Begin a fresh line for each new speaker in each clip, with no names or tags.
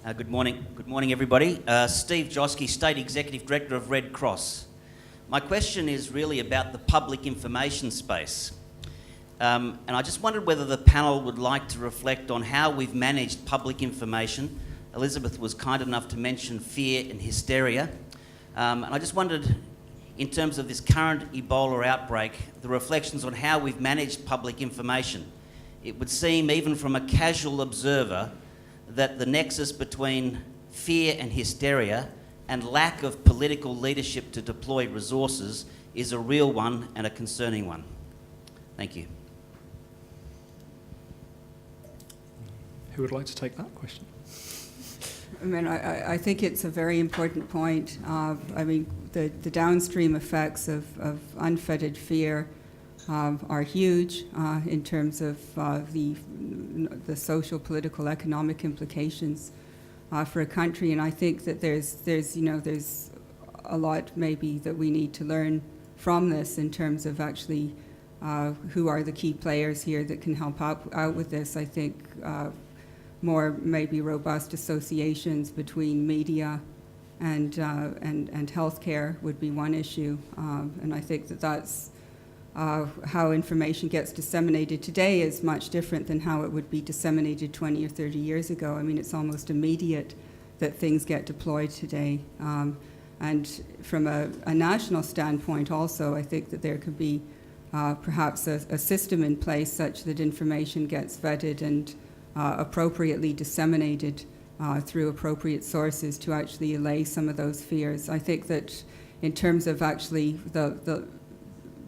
Good morning. Good morning, everybody. Steve Josky, State Executive Director of Red Cross. My question is really about the public information space. And I just wondered whether the panel would like to reflect on how we've managed public information. Elizabeth was kind enough to mention fear and hysteria. And I just wondered, in terms of this current Ebola outbreak, the reflections on how we've managed public information. It would seem, even from a casual observer, that the nexus between fear and hysteria and lack of political leadership to deploy resources is a real one and a concerning one. Thank you.
Who would like to take that question?
I mean, I think it's a very important point. I mean, the downstream effects of unfettered fear are huge in terms of the social, political, economic implications for a country, and I think that there's a lot maybe that we need to learn from this in terms of actually who are the key players here that can help out with this. I think more maybe robust associations between media and healthcare would be one issue, and I think that's how information gets disseminated today is much different than how it would be disseminated 20 or 30 years ago. I mean, it's almost immediate that things get deployed today. And from a national standpoint also, I think that there could be perhaps a system in place such that information gets vetted and appropriately disseminated through appropriate sources to actually allay some of those fears. I think that in terms of actually the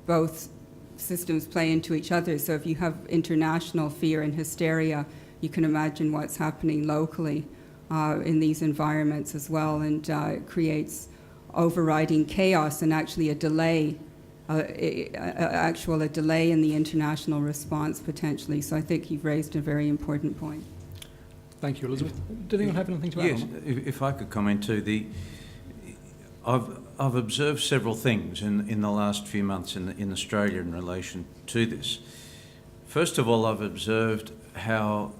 both systems play into each other. So if you have international fear and hysteria, you can imagine what's happening locally in these environments as well, and it creates overriding chaos and actually a delay, a delay in the international response potentially. So I think you've raised a very important point.
Thank you, Elizabeth. Did anyone have anything to add?
Yes, if I could comment too. I've observed several things in the last few months in Australia in relation to this. First of all, I've observed how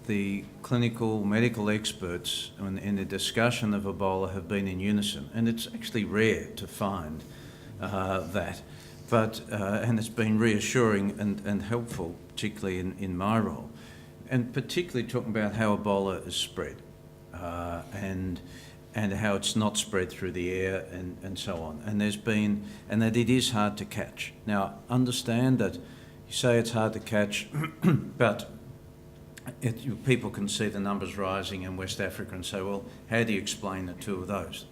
the clinical medical experts in the discussion of Ebola have been in unison, and it's actually rare to find that. But and it's been reassuring and helpful, particularly in my role, and particularly talking about how Ebola is spread and how it's not spread through the air and so on. And that it is hard to catch. Now, understand that you say it's hard to catch, but people can see the numbers rising in West Africa and say, well, how do you explain the two of those?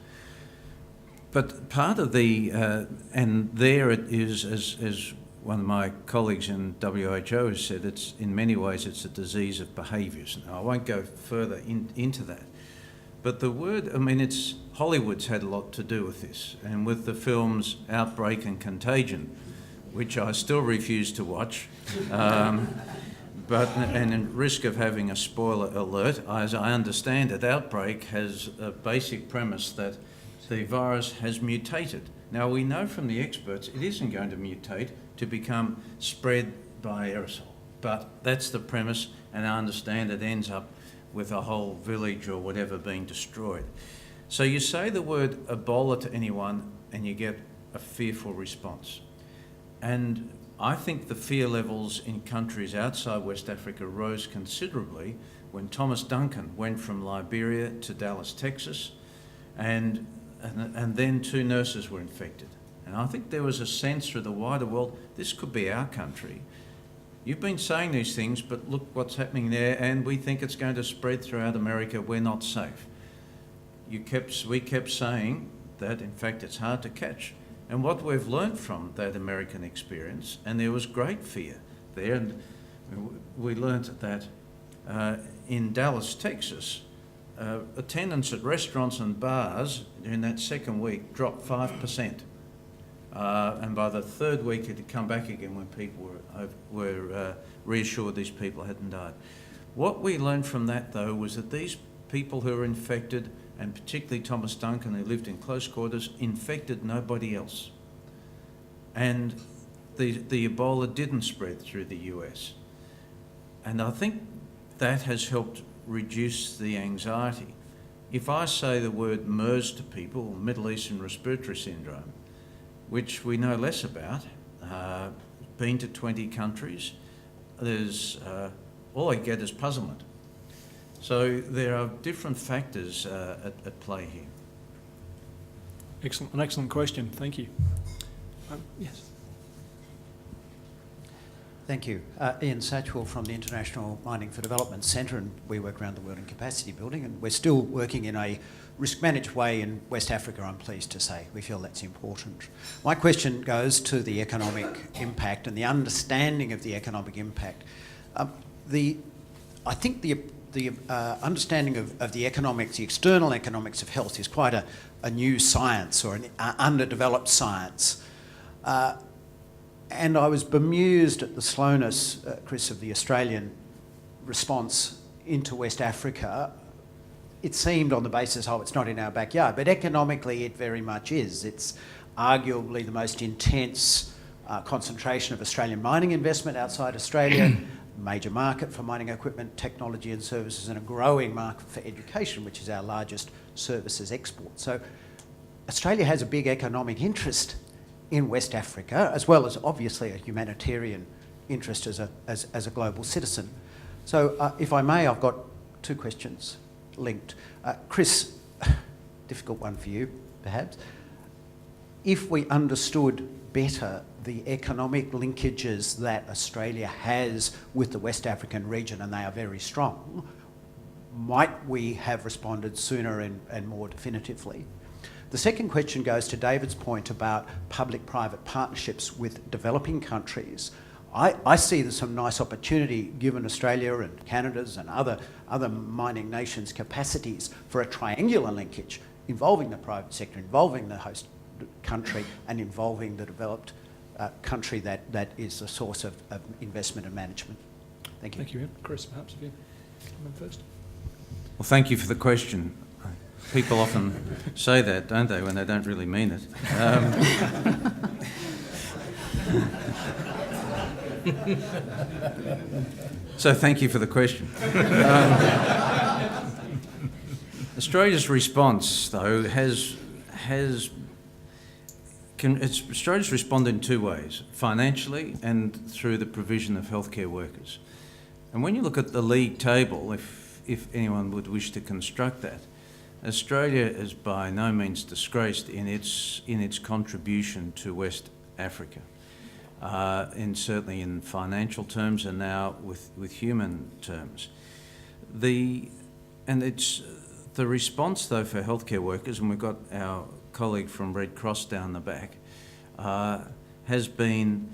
But part of and there it is, as one of my colleagues in WHO has said, in many ways it's a disease of behaviours. Now, I won't go further into that. But the word, I mean, Hollywood's had a lot to do with this, and with the films Outbreak and Contagion, which I still refuse to watch, and at risk of having a spoiler alert, as I understand it, Outbreak has a basic premise that the virus has mutated. Now, we know from the experts it isn't going to mutate to become spread by aerosol, but that's the premise, and I understand it ends up with a whole village or whatever being destroyed. So you say the word Ebola to anyone and you get a fearful response. And I think the fear levels in countries outside West Africa rose considerably when Thomas Duncan went from Liberia to Dallas, Texas, and then 2 nurses were infected. And I think there was a sense through the wider world, this could be our country. You've been saying these things, but look what's happening there, and we think it's going to spread throughout America. We're not safe. We kept saying that, in fact, it's hard to catch. And what we've learned from that American experience, and there was great fear there, and we learned that in Dallas, Texas, attendance at restaurants and bars in that second week dropped 5%. And by the third week, it had come back again when people were reassured these people hadn't died. What we learned from that, though, was that these people who were infected, and particularly Thomas Duncan, who lived in close quarters, infected nobody else. And the Ebola didn't spread through the US. And I think that has helped reduce the anxiety. If I say the word MERS to people, Middle Eastern Respiratory Syndrome, which we know less about, been to 20 countries, there's all I get is puzzlement. So there are different factors at play here.
Excellent, an excellent question. Thank you. Yes.
Thank you. Ian Satchwell from the International Mining for Development Centre, and we work around the world in capacity building, and we're still working in a risk-managed way in West Africa, I'm pleased to say. We feel that's important. My question goes to the economic impact and the understanding of the economic impact. I think the understanding of the economics, the external economics of health is quite a new science, or an underdeveloped science. And I was bemused at the slowness, Chris, of the Australian response into West Africa. It seemed on the basis, it's not in our backyard, but economically it very much is. It's arguably the most intense concentration of Australian mining investment outside Australia, major market for mining equipment, technology and services, and a growing market for education, which is our largest services export. So Australia has a big economic interest in West Africa, as well as obviously a humanitarian interest as a global citizen. So if I may, I've got two questions linked. Chris, difficult one for you, perhaps. If we understood better the economic linkages that Australia has with the West African region, and they are very strong, might we have responded sooner and more definitively? The second question goes to David's point about public-private partnerships with developing countries. I see there's some nice opportunity, given Australia and Canada's and other mining nations' capacities, for a triangular linkage involving the private sector, involving the host country, and involving the developed country that is the source of investment and management. Thank you.
Thank you, Ian. Chris, perhaps if you come in first.
Well, thank you for the question. People often say that, don't they, when they don't really mean it. So thank you for the question. Australia's response, though, Australia's responded in two ways: financially and through the provision of healthcare workers. And when you look at the league table, if anyone would wish to construct that, Australia is by no means disgraced in its contribution to West Africa, certainly in financial terms and now with human terms. The response, though, for healthcare workers, and we've got our colleague from Red Cross down the back, has been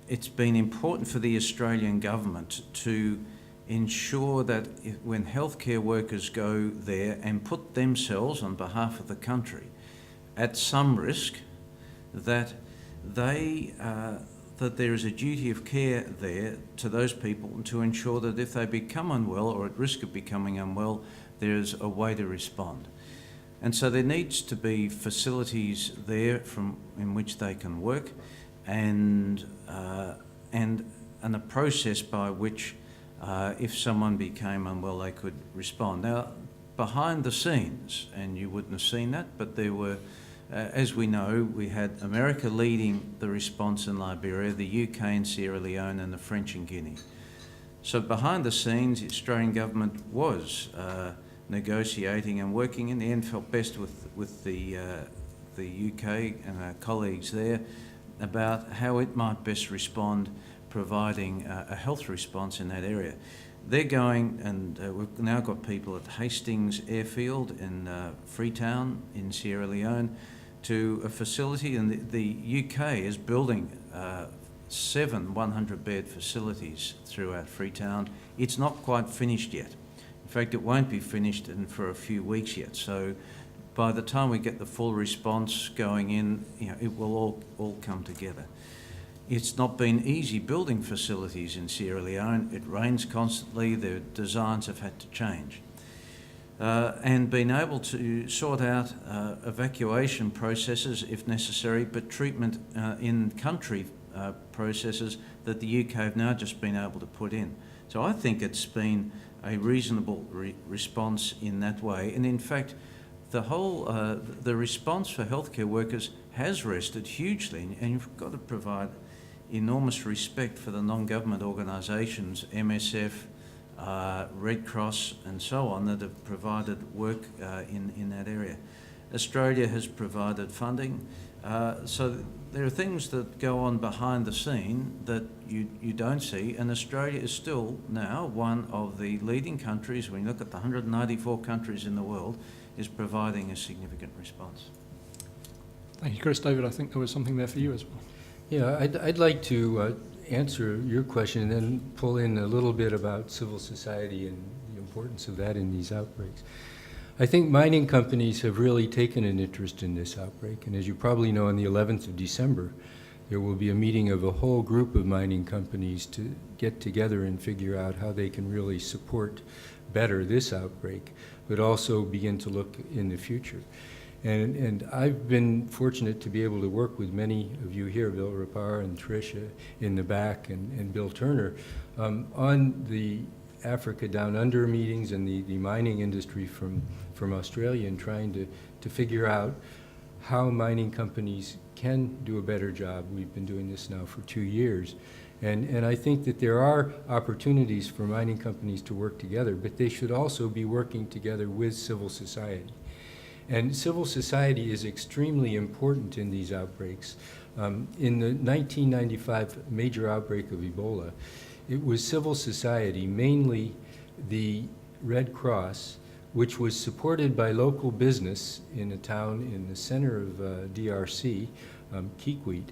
it's been important for the Australian government to ensure that when healthcare workers go there and put themselves on behalf of the country at some risk, that that there is a duty of care there to those people, and to ensure that if they become unwell or at risk of becoming unwell, there's a way to respond. And so there needs to be facilities there in which they can work, and a process by which if someone became unwell, they could respond. Now, behind the scenes, and you wouldn't have seen that, but there were, as we know, we had America leading the response in Liberia, the UK in Sierra Leone, and the French in Guinea. So behind the scenes, the Australian government was negotiating and working, in the end felt best with the UK and our colleagues there about how it might best respond, providing a health response in that area. They're going, and we've now got people at Hastings Airfield in Freetown in Sierra Leone, to a facility, and the UK is building 7 100-bed facilities throughout Freetown. It's not quite finished yet. In fact, it won't be finished for a few weeks yet. So by the time we get the full response going in, it will all come together. It's not been easy building facilities in Sierra Leone. It rains constantly. The designs have had to change. And being able to sort out evacuation processes if necessary, but treatment in country processes that the UK have now just been able to put in. So I think it's been a reasonable response in that way. And in fact, the whole the response for healthcare workers has rested hugely, and you've got to provide enormous respect for the non-government organisations, MSF, Red Cross and so on, that have provided work in that area. Australia has provided funding, so there are things that go on behind the scene that you don't see, and Australia is still now one of the leading countries, when you look at the 194 countries in the world, is providing a significant response.
Thank you, Chris. David, I think there was something there for you as well.
Yeah, I'd like to answer your question and then pull in a little bit about civil society and the importance of that in these outbreaks. I think mining companies have really taken an interest in this outbreak, and as you probably know, on the 11th of December, there will be a meeting of a whole group of mining companies to get together and figure out how they can really support better this outbreak, but also begin to look in the future. And I've been fortunate to be able to work with many of you here, Bill Rapar and Tricia in the back, and Bill Turner, on the Africa Down Under meetings and the mining industry from Australia, and trying to figure out how mining companies can do a better job. We've been doing this now for 2 years. And I think that there are opportunities for mining companies to work together, but they should also be working together with civil society. And civil society is extremely important in these outbreaks. In the 1995 major outbreak of Ebola, it was civil society, mainly the Red Cross, which was supported by local business in a town in the center of DRC, Kikwit.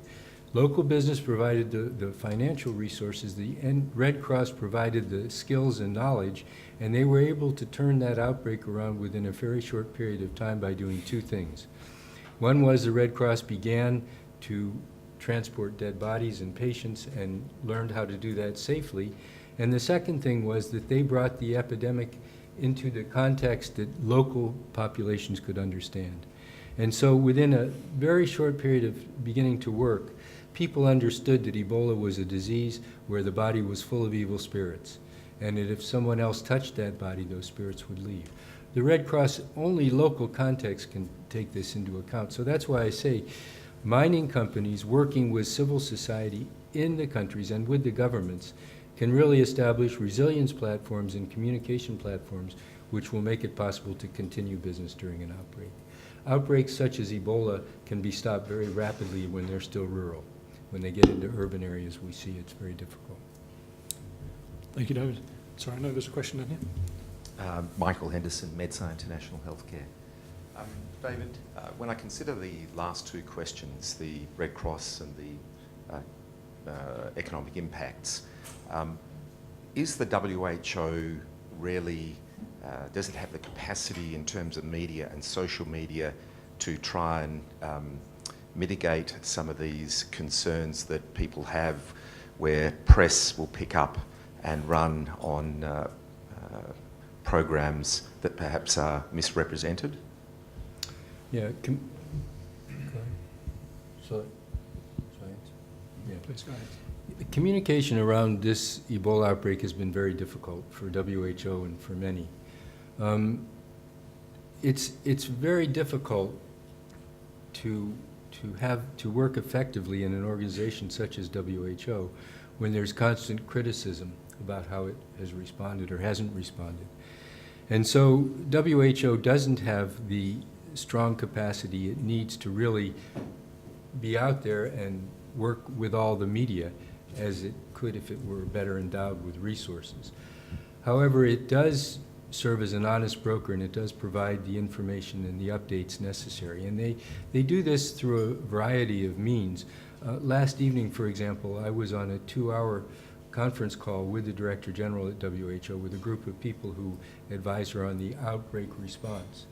Local business provided the financial resources, the Red Cross provided the skills and knowledge, and they were able to turn that outbreak around within a very short period of time by doing two things. One was the Red Cross began to transport dead bodies and patients and learned how to do that safely. And the second thing was that they brought the epidemic into the context that local populations could understand. And so within a very short period of beginning to work, people understood that Ebola was a disease where the body was full of evil spirits, and that if someone else touched that body, those spirits would leave. The Red Cross, only local context can take this into account. So that's why I say mining companies working with civil society in the countries and with the governments can really establish resilience platforms and communication platforms which will make it possible to continue business during an outbreak. Outbreaks such as Ebola can be stopped very rapidly when they're still rural. When they get into urban areas, we see it's very difficult.
Thank you, David. Sorry, I know there's a question down here.
Michael Henderson, MedSci International Healthcare. David, when I consider the last two questions, the Red Cross and the economic impacts, is the WHO really, does it have the capacity in terms of media and social media to try and mitigate some of these concerns that people have, where press will pick up and run on programs that perhaps are misrepresented?
Yeah. Go ahead. So, yeah.
Please go ahead.
Communication around this Ebola outbreak has been very difficult for WHO and for many. It's very difficult to work effectively in an organization such as WHO when there's constant criticism about how it has responded or hasn't responded. And so WHO doesn't have the strong capacity it needs to really be out there and work with all the media as it could if it were better endowed with resources. However, it does serve as an honest broker, and it does provide the information and the updates necessary. And they do this through a variety of means. Last evening, for example, I was on a 2-hour conference call with the Director General at WHO with a group of people who advise her on the outbreak response.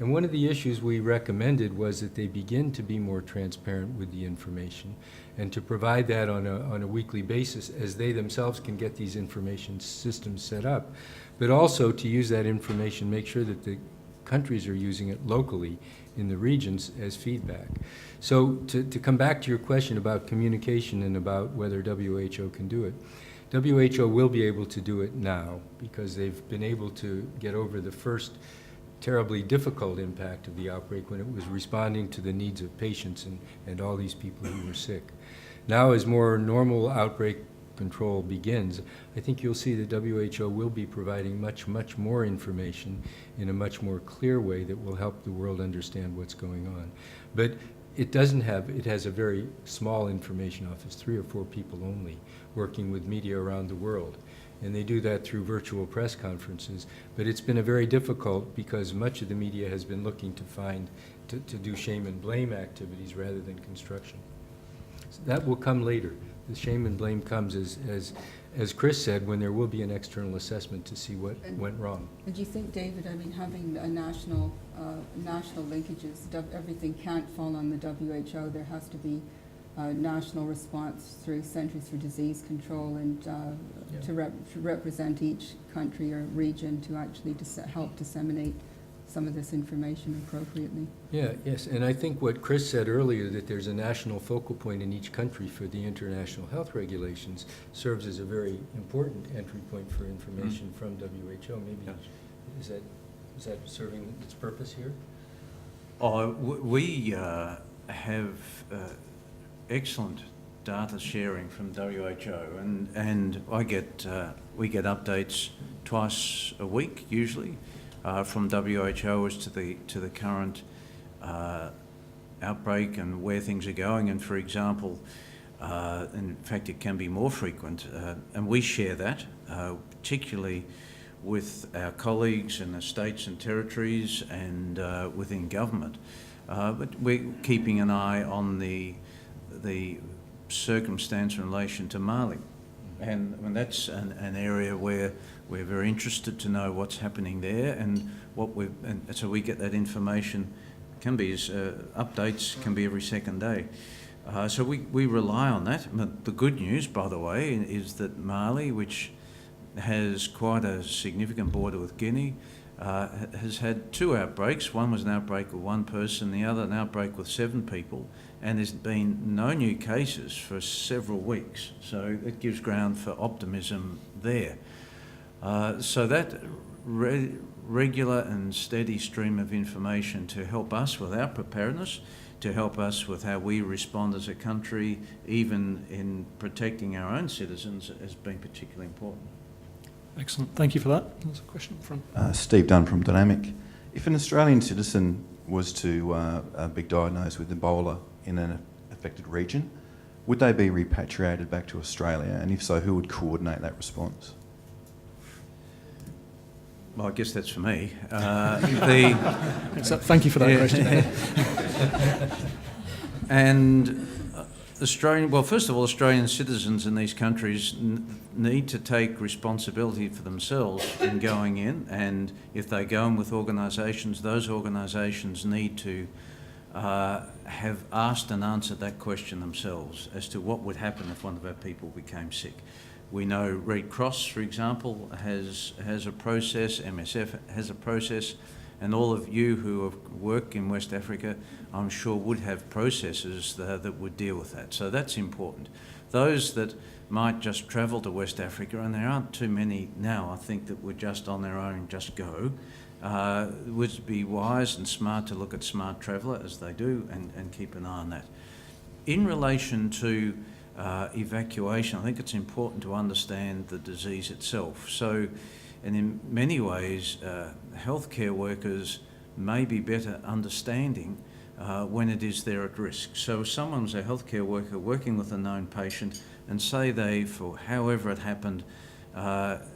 And one of the issues we recommended was that they begin to be more transparent with the information and to provide that on a weekly basis as they themselves can get these information systems set up, but also to use that information, make sure that the countries are using it locally in the regions as feedback. So to come back to your question about communication and about whether WHO can do it, WHO will be able to do it now because they've been able to get over the first terribly difficult impact of the outbreak when it was responding to the needs of patients and all these people who were sick. Now, as more normal outbreak control begins, I think you'll see that WHO will be providing much, much more information in a much more clear way that will help the world understand what's going on. But it has a very small information office, 3 or 4 people only, working with media around the world. And they do that through virtual press conferences. But it's been a very difficult because much of the media has been looking to do shame and blame activities rather than construction. So that will come later. The shame and blame comes, as Chris said, when there will be an external assessment to see what went wrong.
Do you think, David, I mean, having a national linkages, everything can't fall on the WHO. There has to be a national response through Centers for Disease Control and to represent each country or region to actually help disseminate some of this information appropriately.
Yes, and I think what Chris said earlier, that there's a national focal point in each country for the international health regulations, serves as a very important entry point for information from WHO. Maybe is that serving its purpose here?
We have excellent data sharing from WHO, and we get updates twice a week usually. From WHO as to the current outbreak and where things are going. And for example, in fact, it can be more frequent, and we share that, particularly with our colleagues in the states and territories and within government. But we're keeping an eye on the circumstance in relation to Mali. And that's an area where we're very interested to know what's happening there, and so we get that information. Can be as updates can be every second day. So we rely on that. But the good news, by the way, is that Mali, which has quite a significant border with Guinea, has had 2 outbreaks. One was an outbreak with 1 person, the other an outbreak with 7 people, and there's been no new cases for several weeks. So it gives ground for optimism there. So that regular and steady stream of information to help us with our preparedness, to help us with how we respond as a country, even in protecting our own citizens, has been particularly important.
Excellent. Thank you for that. There's a question from...
Steve Dunn from Dynamic. If an Australian citizen was to be diagnosed with Ebola in an affected region, would they be repatriated back to Australia? And if so, who would coordinate that response?
Well, I guess that's for me.
So, thank you for that question.
And first of all, Australian citizens in these countries need to take responsibility for themselves in going in, and if they go in with organisations, those organisations need to have asked and answered that question themselves as to what would happen if one of our people became sick. We know Red Cross, for example, has a process, MSF has a process, and all of you who have worked in West Africa, I'm sure would have processes that would deal with that. So that's important. Those that might just travel to West Africa, and there aren't too many now, I think, that would just on their own just go, would be wise and smart to look at Smart Traveller as they do and keep an eye on that. In relation to evacuation, I think it's important to understand the disease itself. So, and in many ways, healthcare workers may be better understanding when it is they're at risk. So if someone's a healthcare worker working with a known patient and say they, for however it happened,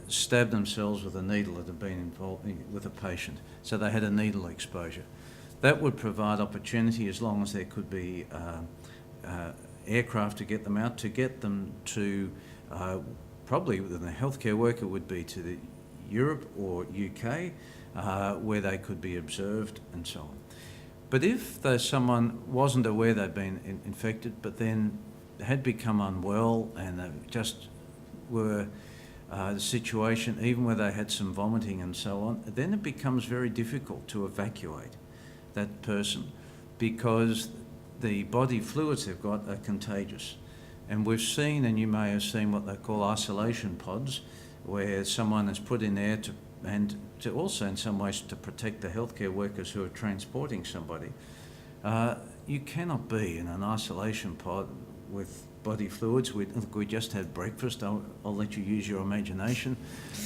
stabbed themselves with a needle that had been involved with a patient, so they had a needle exposure, that would provide opportunity, as long as there could be aircraft to get them out, to get them to probably the healthcare worker would be to the Europe or UK, where they could be observed and so on. But if someone wasn't aware they'd been infected, but then had become unwell and they just were the situation, even where they had some vomiting and so on, then it becomes very difficult to evacuate that person because the body fluids they've got are contagious. And we've seen, and you may have seen what they call isolation pods, where someone is put in there to also in some ways to protect the healthcare workers who are transporting somebody. You cannot be in an isolation pod with body fluids. We just had breakfast. I'll let you use your imagination.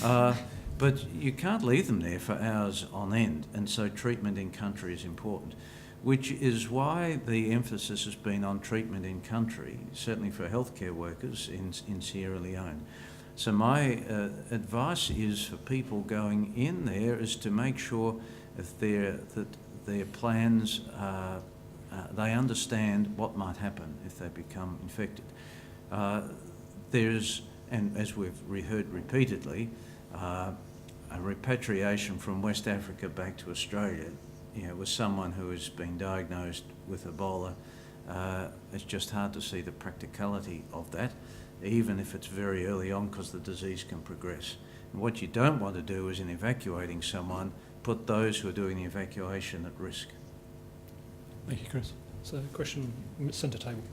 But you can't leave them there for hours on end, and so treatment in country is important, which is why the emphasis has been on treatment in country, certainly for healthcare workers in Sierra Leone. So my advice is for people going in there is to make sure that their plans, they understand what might happen if they become infected. There's, and as we've heard repeatedly, a repatriation from West Africa back to Australia, with someone who has been diagnosed with Ebola, it's just hard to see the practicality of that, even if it's very early on, because the disease can progress. And what you don't want to do is, in evacuating someone, put those who are doing the evacuation at risk.
Thank you, Chris. So, question centre table.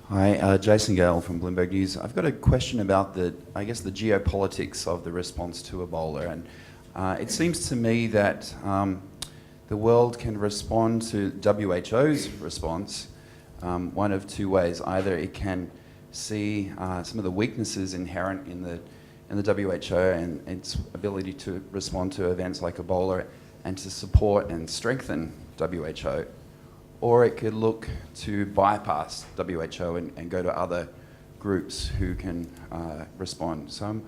Hi, Jason Gale from Bloomberg News. I've got a question about the geopolitics of the response to Ebola. And it seems to me that the world can respond to WHO's response one of two ways. Either it can see some of the weaknesses inherent in the WHO and its ability to respond to events like Ebola and to support and strengthen WHO, or it could look to bypass WHO and go to other groups who can respond. So I'm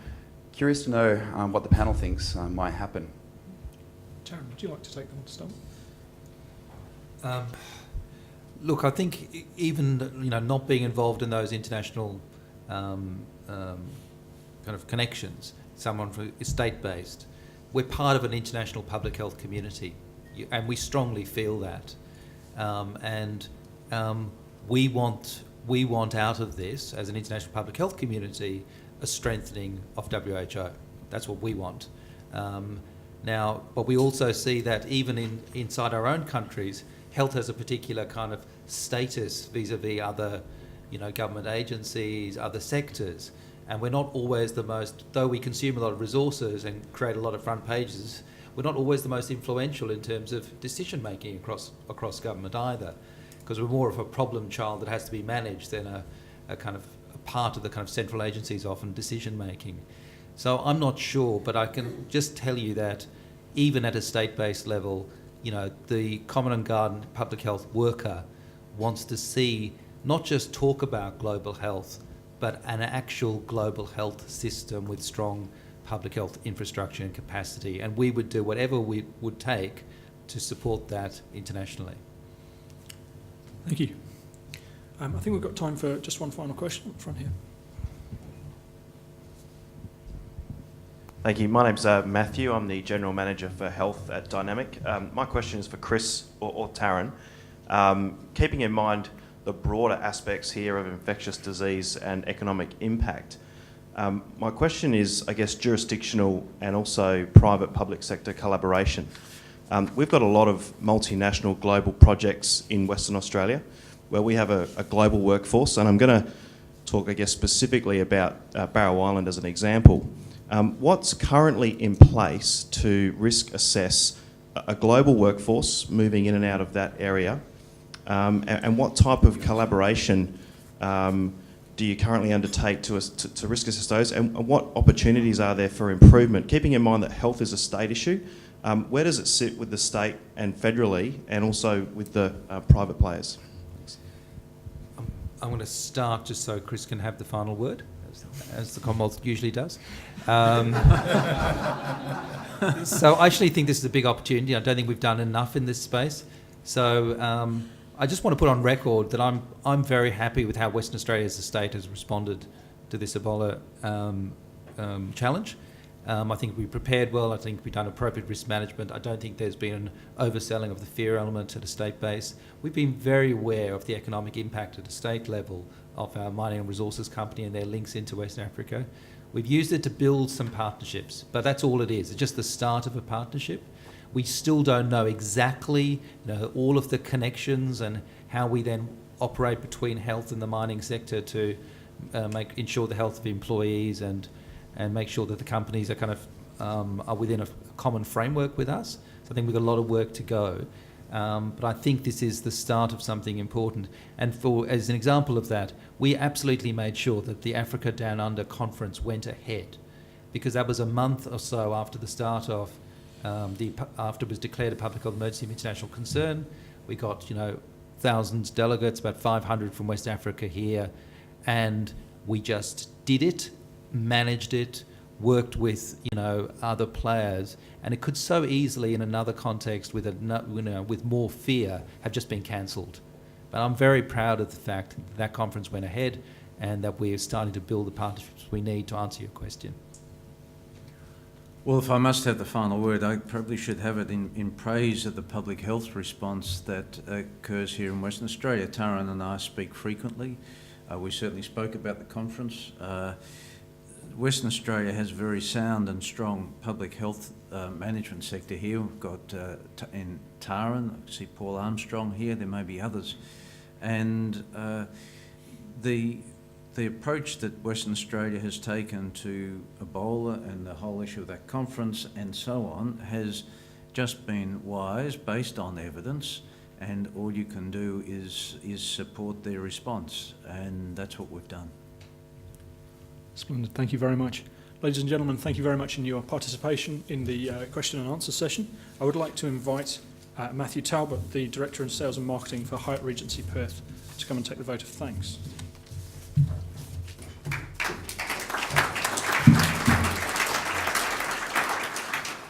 curious to know what the panel thinks might happen.
Tarun, would you like to take them to start?
Look, I think even not being involved in those international kind of connections, someone who is state-based, we're part of an international public health community, and we strongly feel that. We want out of this, as an international public health community, a strengthening of WHO. That's what we want. But we also see that even inside our own countries, health has a particular kind of status vis-a-vis other, government agencies, other sectors, and we're not always the most. Though we consume a lot of resources and create a lot of front pages, we're not always the most influential in terms of decision making across government either, because we're more of a problem child that has to be managed than a kind of a part of the kind of central agencies often decision making. So I'm not sure, but I can just tell you that even at a state-based level, the common and garden public health worker wants to see not just talk about global health, but an actual global health system with strong public health infrastructure and capacity. And we would do whatever we would take to support that internationally.
Thank you. I think we've got time for just one final question up front here.
Thank you. My name's Matthew. I'm the General Manager for Health at Dynamic. My question is for Chris or Tarun. Keeping in mind the broader aspects here of infectious disease and economic impact, my question is, I guess, jurisdictional and also private-public sector collaboration. We've got a lot of multinational global projects in Western Australia where we have a global workforce, and I'm going to talk, I guess, specifically about Barrow Island as an example. What's currently in place to risk assess a global workforce moving in and out of that area, and what type of collaboration do you currently undertake to risk assess those, and what opportunities are there for improvement? Keeping in mind that health is a state issue, where does it sit with the state and federally, and also with the private players? Thanks.
I'm going to start just so Chris can have the final word, as the Commonwealth usually does. So I actually think this is a big opportunity. I don't think we've done enough in this space. So I just want to put on record that I'm very happy with how Western Australia as a state has responded to this Ebola challenge. I think we prepared well. I think we've done appropriate risk management. I don't think there's been an overselling of the fear element at a state base. We've been very aware of the economic impact at a state level of our mining and resources company and their links into West Africa. We've used it to build some partnerships, but that's all it is. It's just the start of a partnership. We still don't know exactly, all of the connections and how we then operate between health and the mining sector to ensure the health of employees and make sure that the companies are kind of are within a common framework with us. So I think we've got a lot of work to go. But I think this is the start of something important. And as an example of that, we absolutely made sure that the Africa Down Under conference went ahead, because that was a month or so after the start of after it was declared a public health emergency of international concern. We got thousands of delegates, about 500 from West Africa here, and we just did it, managed it, worked with other players, and it could so easily in another context with with more fear have just been cancelled. But I'm very proud of the fact that conference went ahead and that we're starting to build the partnerships we need to answer your question.
Well, if I must have the final word, I probably should have it in praise of the public health response that occurs here in Western Australia. Tarun and I speak frequently. We certainly spoke about the conference. Western Australia has a very sound and strong public health management sector here. We've got in Tarun, I see Paul Armstrong here, there may be others. And the approach that Western Australia has taken to Ebola and the whole issue of that conference and so on has just been wise, based on evidence, and all you can do is support their response, and that's what we've done.
Splendid. Thank you very much. Ladies and gentlemen, thank you very much in your participation in the question and answer session. I would like to invite Matthew Talbot, the Director of Sales and Marketing for Hyatt Regency Perth, to come and take the vote of thanks.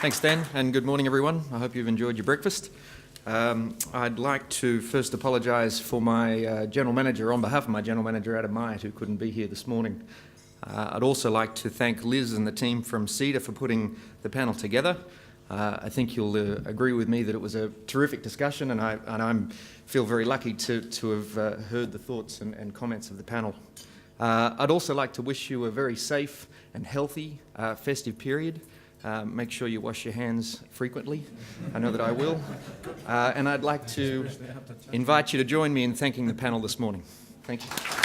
Thanks, Dan, and good morning, everyone. I hope you've enjoyed your breakfast. I'd like to first apologise for my General Manager, on behalf of my General Manager, Adam Myatt, who couldn't be here this morning. I'd also like to thank Liz and the team from CEDA for putting the panel together. I think you'll agree with me that it was a terrific discussion, and I feel very lucky to have heard the thoughts and comments of the panel. I'd also like to wish you a very safe and healthy festive period. Make sure you wash your hands frequently. I know that I will. And I'd like to invite you to join me in thanking the panel this morning. Thank you.